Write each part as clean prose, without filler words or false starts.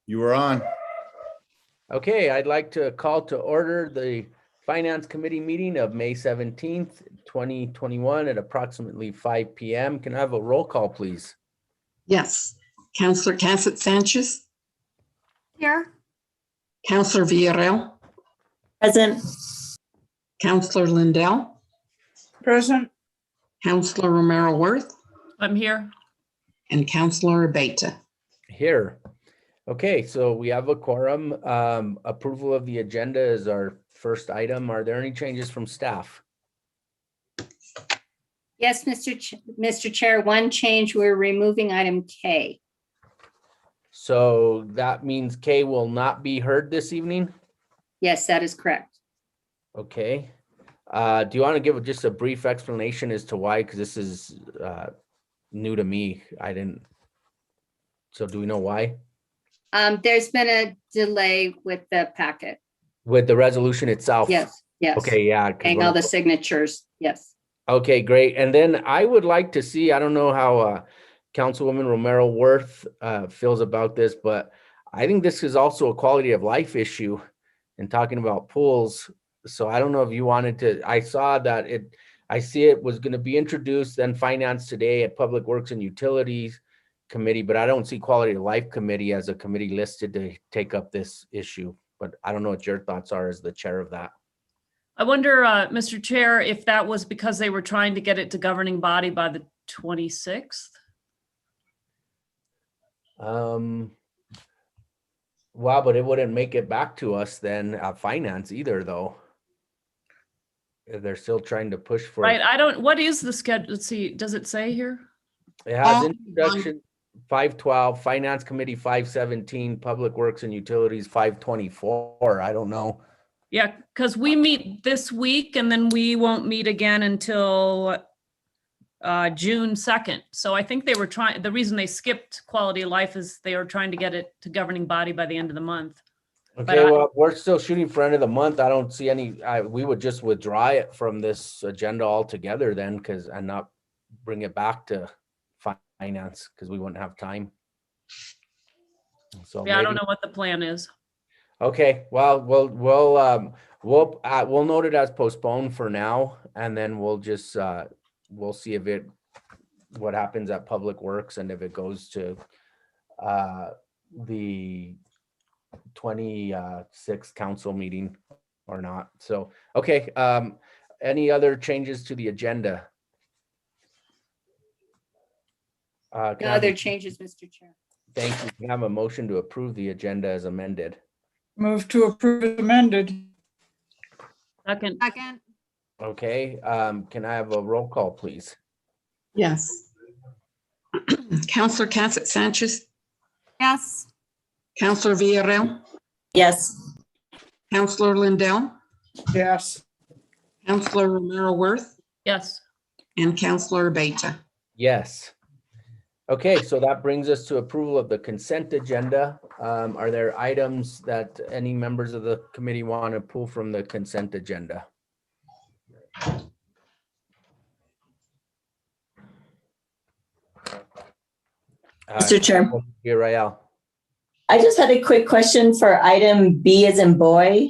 You are on. Okay, I'd like to call to order the Finance Committee meeting of May 17th, 2021 at approximately 5 p.m. Can I have a roll call, please? Yes. Counselor Cassett Sanchez, Here. Counselor Villarreal, Present. Counselor Lindell, Present. Counselor Romero Worth, I'm here. and Counselor Abeta. Here. Okay, so we have a quorum. Approval of the agenda is our first item. Are there any changes from staff? Yes, Mr. Chair, one change, we're removing item K. So that means K will not be heard this evening? Yes, that is correct. Okay. Do you want to give just a brief explanation as to why? Because this is new to me. So do we know why? There's been a delay with the packet. With the resolution itself? Yes, yes. Okay, yeah. 'cause And when all I- the signatures, yes. Okay, great. And then I would like to see, I don't know how Councilwoman Romero Worth feels about this, but I think this is also a quality of life issue in talking about pools. So I don't know if you wanted to, I saw that I see it was going to be introduced then financed today at Public Works and Utilities Committee, but I don't see Quality of Life Committee as a committee listed to take up this issue. But I don't know what your thoughts are as the chair of that. I wonder, Mr. Chair, if that was because they were trying to get it to governing body by the 26th? Well, but it wouldn't make it back to us then finance either, though. If they're still trying to push for Right, what is the schedule? Let's see, does it say here? It has introduction 512, Finance Committee 517, Public Works and Utilities 524. I don't know. Yeah, because we meet this week and then we won't meet again until June 2nd. So I think they were trying, the reason they skipped quality of life is they were trying to get it to governing body by the end of the month. Okay, well, we're still shooting for end of the month. I don't see any, we would just withdraw it from this agenda altogether then, and not bring it back to finance because we wouldn't have time. So Yeah, I don't maybe- know what the plan is. Okay, well, we'll note it as postponed for now, and then we'll just we'll see what happens at Public Works and if it goes to the 26th council meeting or not. So, okay, any other changes to the agenda? No other changes, Mr. Chair. Thank you. Can I have a motion to approve the agenda as amended? Move to approve as amended. Second, Second. Okay, can I have a roll call, please? Yes. Counselor Cassett Sanchez, Yes. Counselor Villarreal, Yes. Counselor Lindell, Yes. Counselor Romero Worth, yes. and Counselor Abeta. Yes. Okay, so that brings us to approval of the consent agenda. Are there items that any members of the committee want to pull from the consent agenda? Mr. Chair. Uriel. I just had a quick question for item B as in boy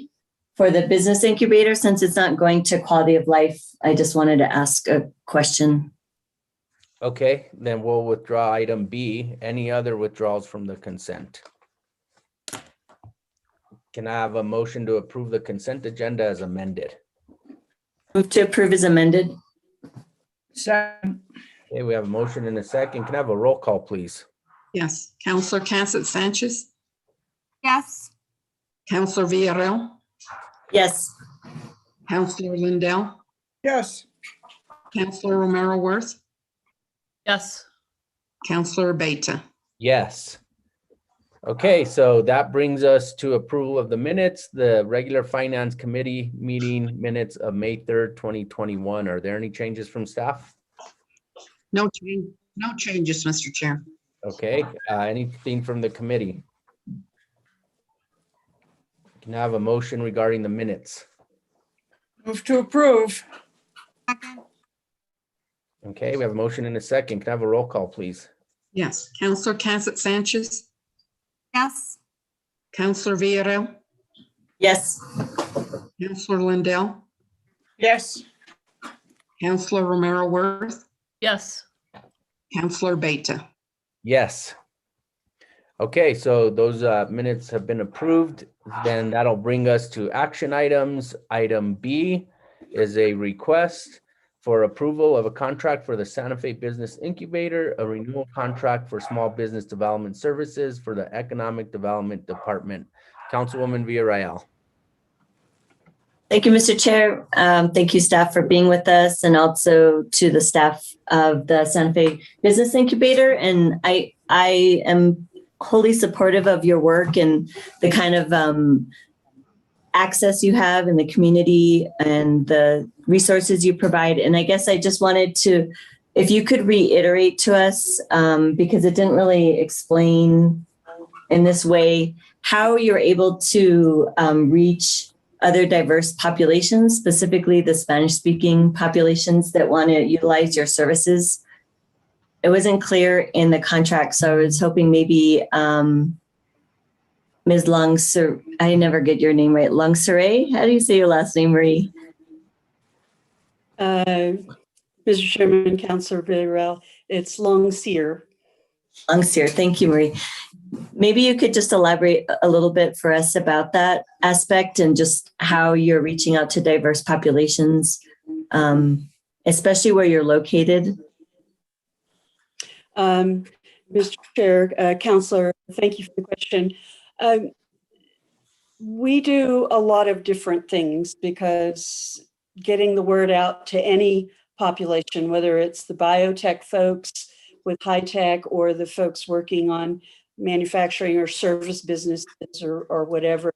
for the business incubator, since it's not going to quality of life. I just wanted to ask a question. Okay, then we'll withdraw item B. Any other withdrawals from the consent? Can I have a motion to approve the consent agenda as amended? Move to approve as amended. Second. Okay, we have a motion and a second. Can I have a roll call, please? Yes. Counselor Cassett Sanchez, Yes. Counselor Villarreal, Yes. Counselor Lindell, Yes. Counselor Romero Worth, Yes. Counselor Abeta. Yes. Okay, so that brings us to approval of the minutes, the regular Finance Committee meeting minutes of May 3rd, 2021. Are there any changes from staff? No changes, Mr. Chair. Okay, anything from the committee? Can I have a motion regarding the minutes? Move to approve. Okay, we have a motion and a second. Can I have a roll call, please? Yes. Counselor Cassett Sanchez, Yes. Counselor Villarreal, Yes. Counselor Lindell, Yes. Counselor Romero Worth, Yes. Counselor Beta. Yes. Okay, so those minutes have been approved. Then that'll bring us to action items. Item B is a request for approval of a contract for the Santa Fe Business Incubator, a renewal contract for small business development services for the Economic Development Department. Councilwoman Villarreal. Thank you, Mr. Chair. Thank you, staff, for being with us, and also to the staff of the Santa Fe Business Incubator. And I am wholly supportive of your work and the kind of access you have in the community and the resources you provide. And I guess I just wanted to, if you could reiterate to us, because it didn't really explain in this way, how you're able to reach other diverse populations, specifically the Spanish-speaking populations that want to utilize your services. It wasn't clear in the contract, so I was hoping maybe Ms. Longsir, I never get your name right. Longsire? How do you say your last name, Marie? Mr. Chairman, Councilor Villarreal, it's Longseer. Longsir. Thank you, Marie. Maybe you could just elaborate a little bit for us about that aspect and just how you're reaching out to diverse populations, especially where you're located. Mr. Chair, Councilor, thank you for the question. We do a lot of different things because getting the word out to any population, whether it's the biotech folks with high tech or the folks working on manufacturing or service businesses or whatever,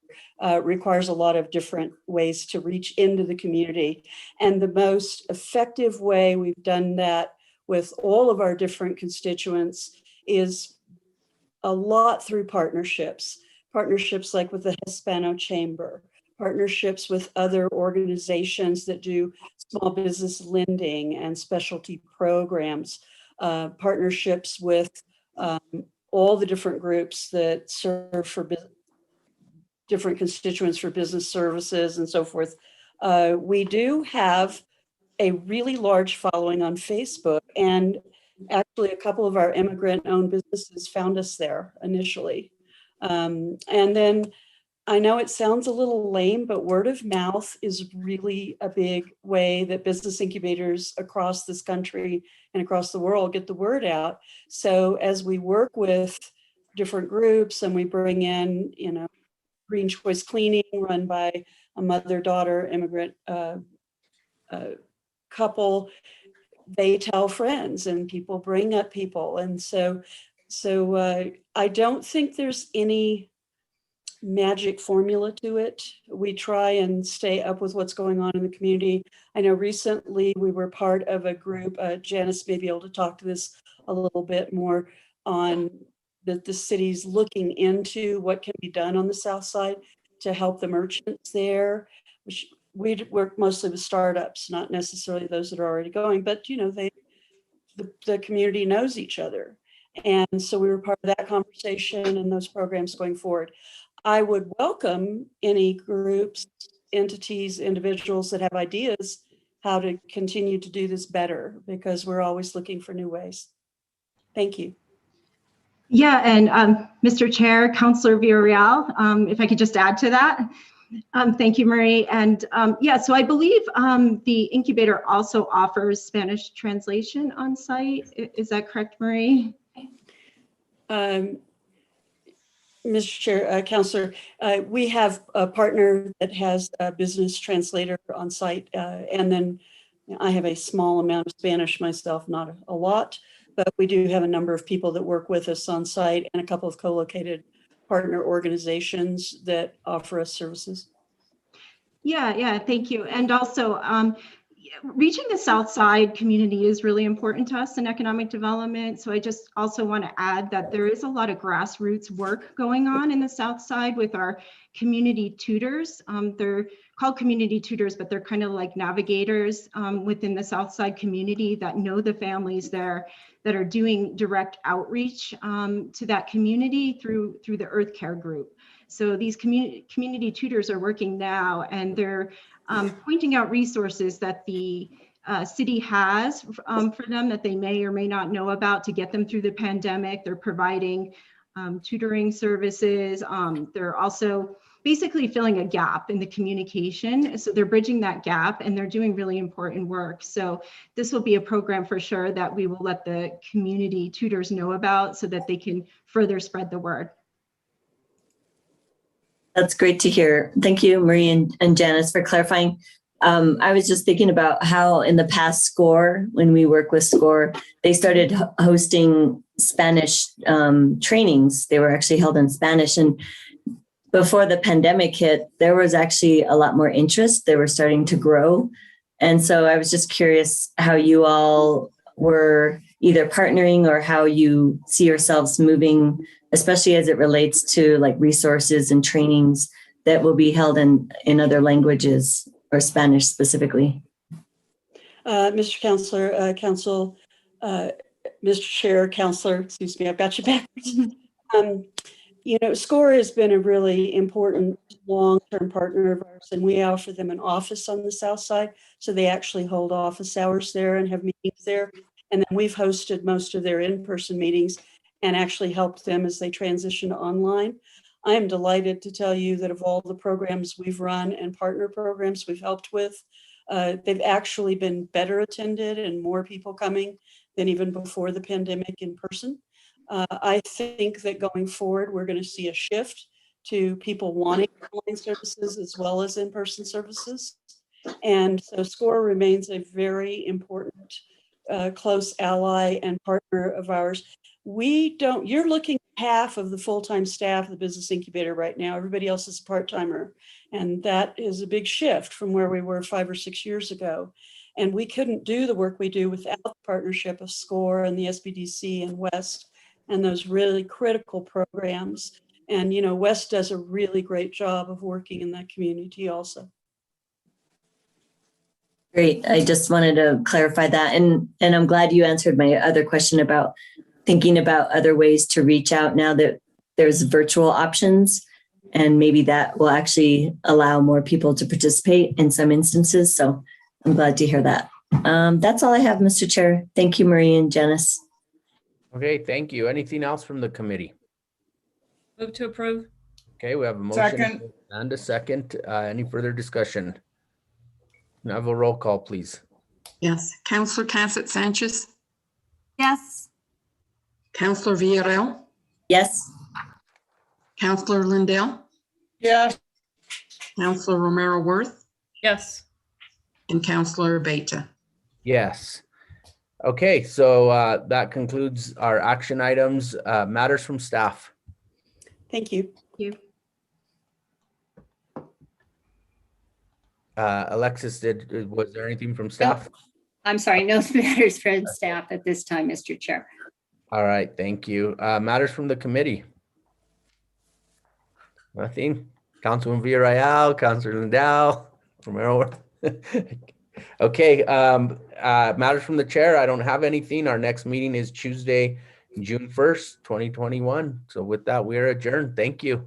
requires a lot of different ways to reach into the community. And the most effective way we've done that with all of our different constituents is a lot through partnerships like with the Hispano Chamber, partnerships with other organizations that do small business lending and specialty programs, partnerships with all the different groups that serve for different constituents for business services and so forth. We do have a really large following on Facebook, and actually a couple of our immigrant-owned businesses found us there initially. And then I know it sounds a little lame, but word of mouth is really a big way that business incubators across this country and across the world get the word out. So as we work with different groups and we bring in, Green Choice Cleaning run by a mother-daughter immigrant couple, they tell friends and people bring up people. And so I don't think there's any magic formula to it. We try and stay up with what's going on in the community. I know recently we were part of a group, Janice may be able to talk to this a little bit more, on the city's looking into what can be done on the south side to help the merchants there, which we work mostly with startups, not necessarily those that are already going, but the community knows each other. And so we were part of that conversation and those programs going forward. I would welcome any groups, entities, individuals that have ideas how to continue to do this better, because we're always looking for new ways. Thank you. Yeah, and Mr. Chair, Councilor Villarreal, if I could just add to that. Thank you, Marie. And yeah, so I believe the incubator also offers Spanish translation on site. Is that correct, Marie? Mr. Chair, Councilor, we have a partner that has a business translator on site, and then I have a small amount of Spanish myself, not a lot, but we do have a number of people that work with us on site and a couple of co-located partner organizations that offer us services. Yeah, thank you. And also, reaching the South Side community is really important to us in economic development. So I just also want to add that there is a lot of grassroots work going on in the South Side with our community tutors. They're called community tutors, but they're kind of like navigators within the South Side community that know the families there. that are doing direct outreach to that community through the Earth Care group. So these community tutors are working now, and they're pointing out resources that the city has for them that they may or may not know about to get them through the pandemic. They're providing tutoring services. They're also basically filling a gap in the communication. So they're bridging that gap, and they're doing really important work. So this will be a program for sure that we will let the community tutors know about so that they can further spread the word. That's great to hear. Thank you, Marie and Janice, for clarifying. I was just thinking about how in the past SCORE, when we work with SCORE, they started hosting Spanish trainings. They were actually held in Spanish. And before the pandemic hit, there was actually a lot more interest. They were starting to grow. And so I was just curious how you all were either partnering or how you see yourselves moving, especially as it relates to like resources and trainings that will be held in other languages or Spanish specifically. Mr. Counselor, Mr. Chair, Counselor, excuse me, I've got you backwards. SCORE has been a really important long-term partner of ours, and we offer them an office on the South Side. So they actually hold office hours there and have meetings there. And then we've hosted most of their in-person meetings and actually helped them as they transition to online. I am delighted to tell you that of all the programs we've run and partner programs we've helped with, they've actually been better attended and more people coming than even before the pandemic in person. I think that going forward, we're going to see a shift to people wanting online services as well as in-person services. And so SCORE remains a very important, close ally and partner of ours. You're looking at half of the full-time staff of the Business Incubator right now. Everybody else is a part-timer. And that is a big shift from where we were 5 or 6 years ago. And we couldn't do the work we do without the partnership of SCORE and the SBDC and West and those really critical programs. And, West does a really great job of working in that community also. Great. I just wanted to clarify that. And I'm glad you answered my other question about thinking about other ways to reach out now that there's virtual options. And maybe that will actually allow more people to participate in some instances. So I'm glad to hear that. That's all I have, Mr. Chair. Thank you, Marie and Janice. Okay, thank you. Anything else from the committee? Move to approve. Okay, we have a motion Second. and a second. Any further discussion? Can I have a roll call, please? Yes. Counselor Cassett Sanchez, Yes. Counselor Villarreal, Yes. Counselor Lindell, Yes. Counselor Romero Worth, Yes. and Counselor Beta. Yes. Okay, so that concludes our action items. Matters from staff. Thank you. Thank you. Alexis, was there anything from staff? I'm sorry, no matters from staff at this time, Mr. Chair. All right, thank you. Matters from the committee. Nothing. Councilman Villarreal, Councilor Lindell, Romero. Okay, matters from the chair. I don't have anything. Our next meeting is Tuesday, June 1st, 2021. So with that, we are adjourned. Thank you.